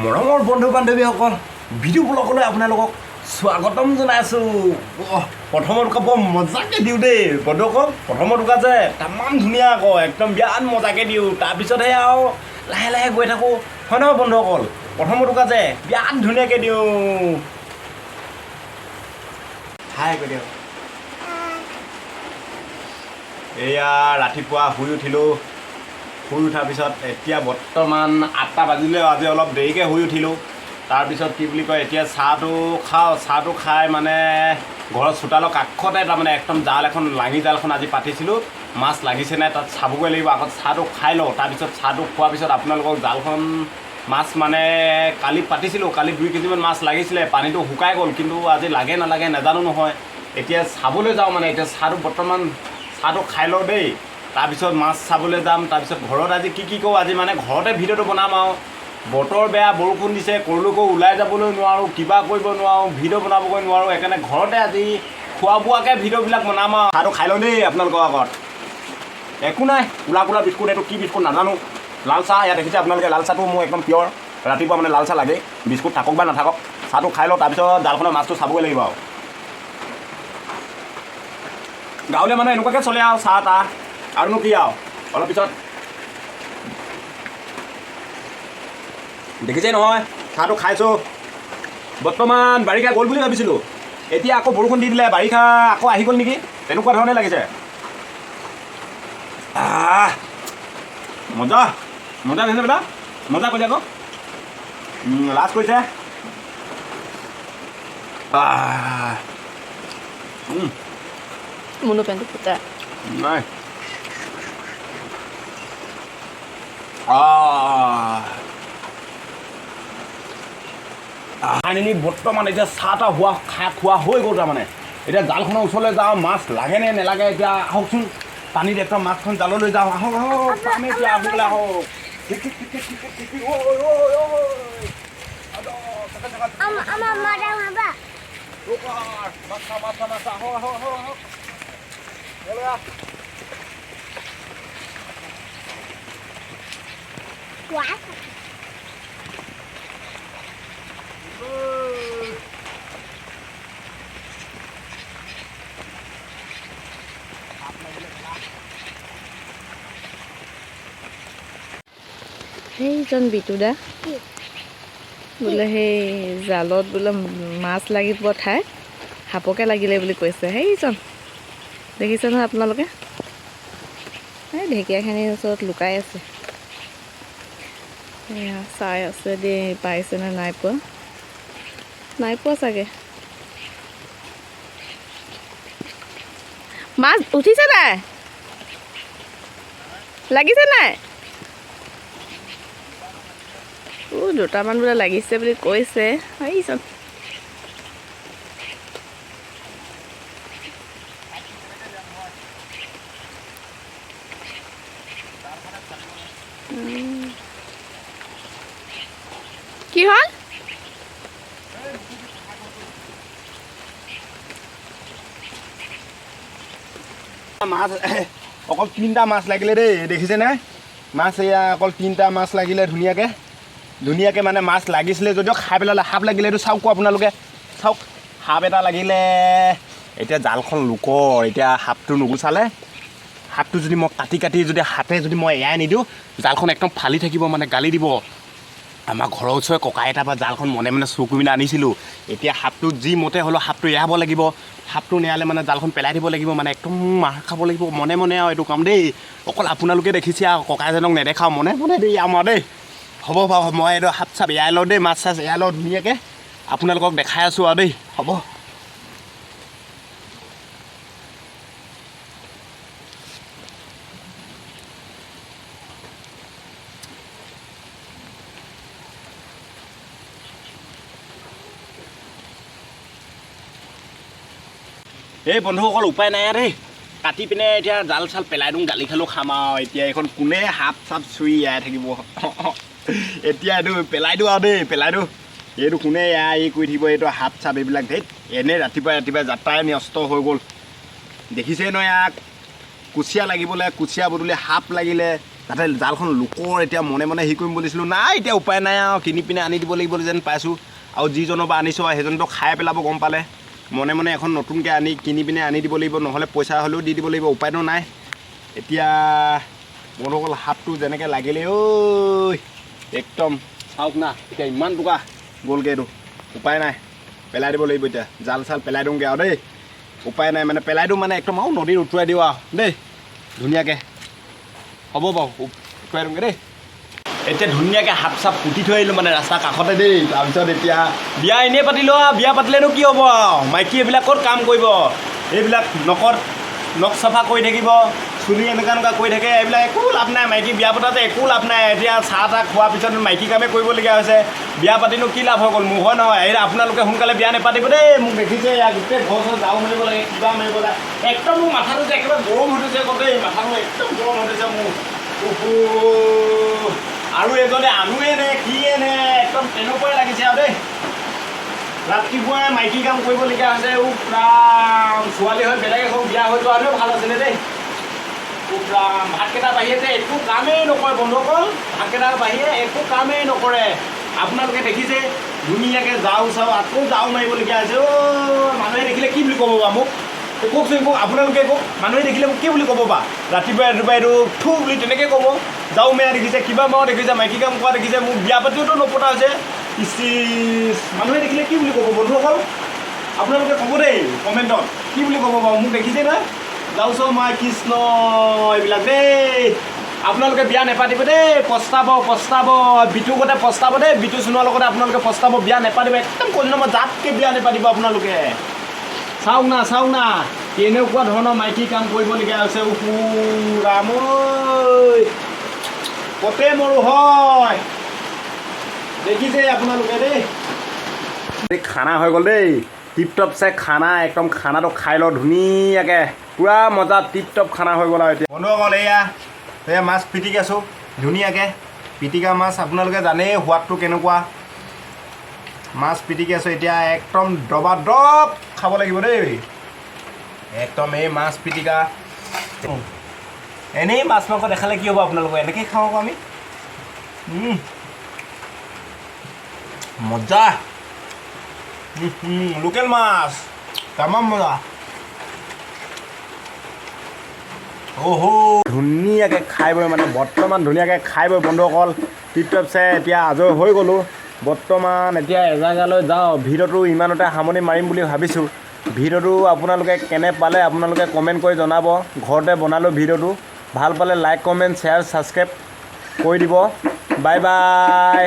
মৰমৰ বন্ধু বান্ধৱীসকল ভিডিঅ' ব্লগলৈ আপোনালোকক স্বাগতম জনাইছোঁ। প্ৰথমত বৰ মজাকৈ দিওঁ দেই বন্ধুসকল। প্ৰথমত যে তামান ধুনীয়া আকৌ একদম বিৰাট মজাকৈ দিওঁ, তাৰপিছতহে আৰু লাহে লাহে গৈ থাকোঁ, হয় নহয় বন্ধুসকল? প্ৰথমত যে বিৰাট ধুনীয়াকৈ দিওঁ। হাই কৈ দিয়ক। এয়া ৰাতিপুৱা শুই উঠিলোঁ। শুই উঠাৰ পিছত এতিয়া বৰ্তমান 8টা বাজিলে, আজি অলপ দেৰিকৈ শুই উঠিলোঁ। তাৰপিছত কি বুলি কয়, এতিয়া চাহটো খাওঁ। চাহটো খাই মানে ঘৰৰ চোতালৰ কাষতে তাৰমানে একদম জাল এখন, লাঙি জালখন আজি পাতিছিলোঁ। মাছ লাগিছে নাই তাত চাবগৈ লাগিব। আগত চাহটো খাই লওঁ, তাৰপিছত চাহটো খোৱাৰ পিছত আপোনালোকক জালখন মাছ মানে কালি পাতিছিলোঁ। কালি 2 কেজিমান মাছ লাগিছিলে, পানীটো শুকাই গ'ল, কিন্তু আজি লাগে নালাগে নাজানো নহয়। এতিয়া চাবলৈ যাওঁ মানে, এতিয়া চাহটো খাই লওঁ দেই, তাৰপিছত মাছ চাবলৈ যাম। তাৰপিছত ঘৰত আজি কি কৰোঁ, আজি মানে ঘৰতে ভিডিঅ'টো বনাম আৰু। বতৰ বেয়া, বৰষুণ দিছে, ক'লৈকো ওলাই যাবলৈ নোৱাৰোঁ, কিবা কৰিব নোৱাৰোঁ, ভিডিঅ' বনাবগৈ নোৱাৰোঁ। সেইকাৰণে ঘৰতে আজি খোৱা বোৱাকৈ ভিডিঅ'বিলাক বনাম আৰু। চাহটো খাই লওঁ দেই আপোনালোকৰ আগত। একো নাই, কোলা বিস্কুট, এইটো কি বিস্কুট নাজানো, লাল চাহ। ইয়াত দেখিছে আপোনালোকে, লাল চাহটো মোৰ একদম পিয়ৰ। ৰাতিপুৱা মানে লাল চাহ লাগে, বিস্কুট থাকক বা নাথাকক। চাহটো খাই লওঁ, তাৰপিছত জালখনৰ মাছটো চাবগৈ লাগিব আৰু। গাঁৱলীয়া মানে এনেকুৱাকৈ চলে আৰু, চাহ তাহ আৰুনো কি আৰু। অলপ পিছত দেখিছেই নহয়, চাহটো খাইছোঁ। বৰ্তমান বাৰিষা গ'ল বুলি ভাবিছিলোঁ, এতিয়া আকৌ বৰষুণ দি দিলে, বাৰিষা আকৌ আহি গ'ল নেকি, তেনেকুৱা ধৰণে লাগিছে। মজা দেখিছে বেটা, মজা কৰিছে আকৌ, লাজ কৰিছে। Mundo pengen putar. নাই ফাইনেলি বৰ্তমান এতিয়া চাহ তাহ খোৱা হৈ গ'ল। তাৰমানে এতিয়া জালখনৰ ওচৰলৈ যাওঁ, মাছ লাগে নে নেলাগে এতিয়া আহকচোন। পানীত একদম মাছখন জাললৈ যাওঁ, আহক পানী এতিয়া আহিবলৈ আহক। What? সেইজন বিটুদা বোলে সেই জালত বোলে মাছ লাগিব ঠাই সাপকে লাগিলে বুলি কৈছে। সেইজন দেখিছে নহয় আপোনালোকে, এই ঢেকীয়াখিনিৰ ওচৰত লুকাই আছে। এয়া চাই আছে দেই, পাইছেনে নাই পোৱা চাগে। মাছ উঠিছে নাই, লাগিছে নাই? দুটামান বোলে লাগিছে বুলি কৈছে। এইজন কি হ'ল? মাছ অকল 3টা মাছ লাগিলে দেই, দেখিছেনে? মাছ এয়া অকল 3টা মাছ লাগিলে ধুনীয়াকৈ মানে মাছ লাগিছিলে যদিও খাই পেলালে। সাপ লাগিলে, এইটো চাওক আপোনালোকে, চাওক সাপ এটা লাগিলে। এতিয়া জালখন লোকৰ, এতিয়া সাপটো নুগুচালে, সাপটো যদি মই কাটি যদি হাতে যদি মই এৰাই নিদিওঁ, জালখন একদম ফালি থাকিব, মানে গালি দিব। আমাৰ ঘৰৰ ওচৰৰে ককা এটা পৰা জালখন মনে চকু পিনে আনিছিলোঁ। এতিয়া সাপটো যি মতে হ'লেও সাপটো এৰাব লাগিব। সাপটো নেৰালে মানে জালখন পেলাই দিব লাগিব, মানে একদম মাৰ খাব লাগিব মনে আৰু এইটো কাম দেই। অকল আপোনালোকে দেখিছে আৰু, ককা এজনক নেদেখাওঁ মনে দেই আমাৰ দেই। হ'ব বাৰু, মই এইটো সাপ চাপ এৰাই লওঁ দেই, মাছ চাছ এৰাই লওঁ ধুনীয়াকৈ, আপোনালোকক দেখাই আছোঁ আৰু দেই। হ'ব। এই বন্ধুসকল উপায় নাই দেই, কাটি পিনে এতিয়া জাল চাল পেলাই দিওঁ, গালি খালেও খাম আৰু। এতিয়া এইখন কোনে সাপ চাপ চুই এৰাই থাকিব। এতিয়া এইটো পেলাই দিওঁ আৰু দেই, পেলাই দিওঁ। এইটো কোনে এৰাই কৰি থাকিব, এইটো সাপ চাপ এইবিলাক ধেইত, এনেই ৰাতিপুৱা যাত্ৰাই নষ্ট হৈ গ'ল। দেখিছেই নহয় ইয়াক, কুচিয়া লাগিবলৈ, কুচিয়া বদলি সাপ লাগিলে। তাতে জালখন লোকৰ এতিয়া মনে মনে হেৰি কৰিম বুলিছিলোঁ নাই এতিয়া উপায় নাই আৰু কিনি পিনে আনি দিব লাগিব যেন পাইছোঁ আৰু যিজনৰ পৰা আনিছোঁ আৰু সেইজনটো খাই পেলাব গম পালে মনে মনে এখন নতুনকৈ আনি কিনি পিনে আনি দিব লাগিব নহ'লে পইচা হ'লেও দি দিব লাগিব উপায়টো নাই এতিয়া বন্ধুসকল হাতটো যেনেকৈ লাগিলে ঐ একদম চাওক না এতিয়া ইমান টকা গ'লগৈ এইটো উপায় নাই পেলাই দিব লাগিব এতিয়া জাল চাল পেলাই দিওঁগৈ আৰু দেই উপায় নাই মানে পেলাই দিওঁ মানে একদম আৰু নদীত উটুৱাই দিওঁ আৰু দেই ধুনীয়াকৈ হ'ব বাৰু উটুৱাই দিওঁগৈ দেই এতিয়া ধুনীয়াকৈ হাত চাপ পুতি থৈ আহিলোঁ মানে ৰাস্তাৰ কাষতে দেই তাৰপিছত এতিয়া বিয়া এনেই পাতিলোঁ আৰু বিয়া পাতিলেনো কি হ'ব আৰু মাইকী এইবিলাক ক'ত কাম কৰিব এইবিলাক নখ চাফা কৰি থাকিব চুলি এনেকুৱা কৰি থাকে এইবিলাক একো লাভ নাই মাইকী বিয়া পতাতে একো লাভ নাই এতিয়া চাহ তাহ খোৱাৰ পিছত মাইকী কামে কৰিবলগীয়া হৈছে বিয়া পাতিনো কি লাভ হৈ গ'ল মোৰ হয় নহয় এই আপোনালোকে সোনকালে বিয়া নেপাতিব দেই মোক দেখিছে ইয়াৰ গোটেই ঘৰ চৰ যাওঁ মাৰিব লাগে কিবা মাৰিব লাগে একদম মোৰ মাথাটো যে একেবাৰে গৰম হৈ গৈছে গোটেই মাথাটো একদম গৰম হৈ গৈছে মোৰ আৰু এজনে আনোৱে নে কিয়ে নে একদম তেনেকুৱাই লাগিছে আৰু দেই ৰাতিপুৱাই মাইকী কাম কৰিবলগীয়া হৈছে ৰাম ছোৱালী হৈ বেলেগ এখন বিয়া হৈ যোৱা হ'লেও ভাল আছিলে দেই ৰাম ভাতকেইটা বাহিৰে যে একো কামেই নকৰে বন্ধুসকল ভাতকেইটাৰ বাহিৰে একো কামেই নকৰে আপোনালোকে দেখিছে ধুনীয়াকৈ যাওঁ চাওঁ আকৌ যাওঁ মাৰিবলগীয়া হৈছে মানুহে দেখিলে কি বুলি ক'ব বা মোক কওকচোন কওক আপোনালোকে কওক মানুহে দেখিলে মোক কি বুলি ক'ব বা ৰাতিপুৱাই এইটো থু বুলি তেনেকৈ ক'ব যাওঁ মেৰা দেখিছে কিবা মাৰা দেখিছে মাইকী কাম কৰা দেখিছে মোক বিয়া পাতিওতো নপতা হৈছে ইচিচ মানুহে দেখিলে কি বুলি ক'ব বন্ধুসকল আপোনালোকে ক'ব দেই কমেণ্টত কি বুলি ক'ব বাৰু মোক দেখিছে নহয় যাওঁ চাওঁ মই কৃষ্ণ এইবিলাক দেই আপোনালোকে বিয়া নেপাতিব দেই পস্তাব বিটু গতে পস্তাব দেই বিটু চুনোৱাৰ লগতে আপোনালোকে পস্তাব বিয়া নেপাতিব একদম কৈছোঁ মই জাতকৈ বিয়া নেপাতিব আপোনালোকে চাওক না কেনেকুৱা ধৰণৰ মাইকী কাম কৰিবলগীয়া হৈছে ৰাম কতে মৰো হয় দেখিছে আপোনালোকে দেই খানা হৈ গ'ল দেই টিপ টপ চাই খানা একদম খানাটো খাই লওঁ ধুনীয়াকৈ পূৰা মজা টিপ টপ খানা হৈ গ'ল আৰু এতিয়া বন্ধুসকল এয়া মাছ পিটিকি আছোঁ ধুনীয়াকৈ পিটিকা মাছ আপোনালোকে জানেই সোৱাদটো কেনেকুৱা মাছ পিটিকি আছোঁ এতিয়া একদম দবা দব খাব লাগিব দেই একদম এই মাছ পিটিকা এনেই মাছ মাংস দেখালে কি হ'ব আপোনালোকৰ এনেকৈ খাওঁ আকৌ আমি মজা লোকেল মাছ তামাম মজা ধুনীয়াকৈ খাই বৈ মানে বৰ্তমান ধুনীয়াকৈ খাই বৈ বন্ধুসকল টিপটপ চাই এতিয়া আজৰি হৈ গ'লোঁ বৰ্তমান এতিয়া এজেগালৈ যাওঁ ভিডিঅ'টো ইমানতে সামৰণি মাৰিম বুলি ভাবিছোঁ ভিডিঅ'টো আপোনালোকে কেনে পালে আপোনালোকে কমেণ্ট কৰি জনাব ঘৰতে বনালোঁ ভিডিঅ'টো ভাল পালে লাইক কমেণ্ট শ্বেয়াৰ ছাবস্ক্ৰাইব কৰি দিব বাই বাই